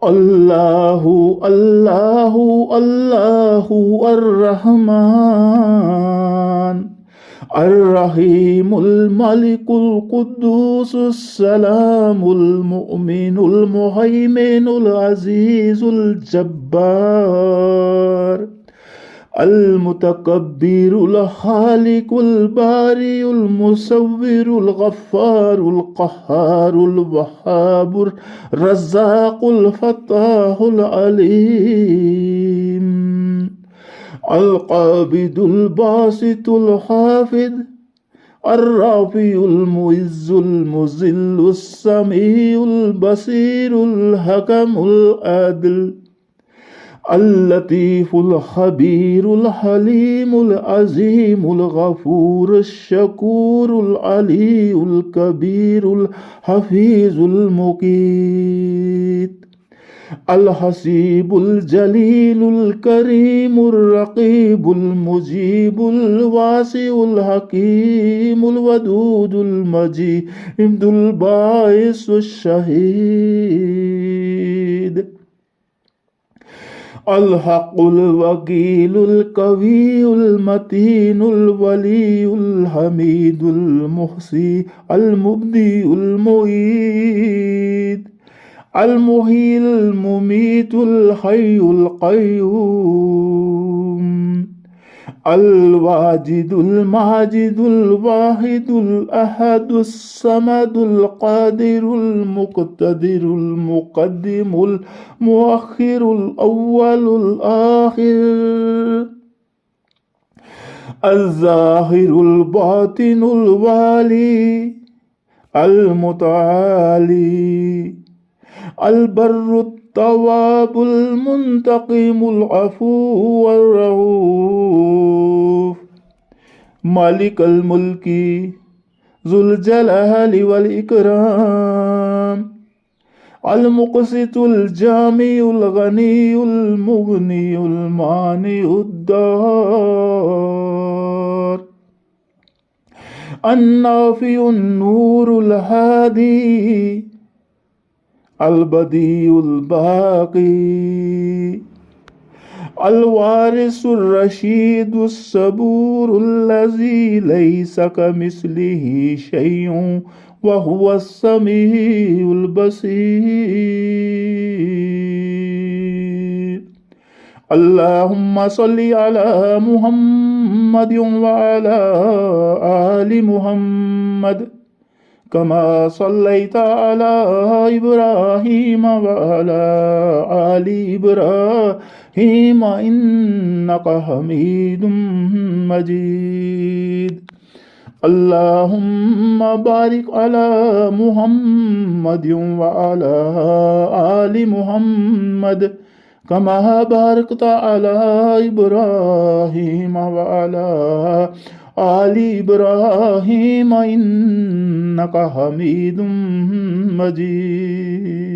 الله الله الله الرحمن الرحيم الملك القدوس السلام المؤمن المهيمن العزيز الجبار المتكبر الخالق البارئ المصور الغفار القهار الوهاب الرزاق الفتاح العليم القابض الباسط الحافظ الرافع المعز المذل السميع البصير الحكم العادل اللطيف الخبير الحليم العظيم الغفور الشكور العلي الكبير الحفيظ المقيت الحسيب الجليل الكريم الرقيب المجيب الواسع الحكيم الودود المجيد الباعث الشهيد الحق الوكيل القوي المتين الولي الحميد المحصي المبدي المعيد المحيي المميت الحي القيوم الواجد الماجد الواحد الأحد الصمد القادر المقتدر المقدم المؤخر الأول الآخر الظاهر الباطن الوالي المتعالي البر التواب المنتقم العفو والرؤوف مالك الملك ذو الجلال والإكرام المقسط الجامع الغني المغني المانع الدار النافع النور الهادي البديع الباقي الوارث الرشيد الصبور الذي ليس كمثله شيء وهو السميع البصير اللهم صل على محمد وعلى آل محمد كما صليت على إبراهيم وعلى آل إبراهيم إنك حميد مجيد اللهم بارك على محمد وعلى آل محمد كما باركت على إبراهيم وعلى آل إبراهيم إنك حميد مجيد.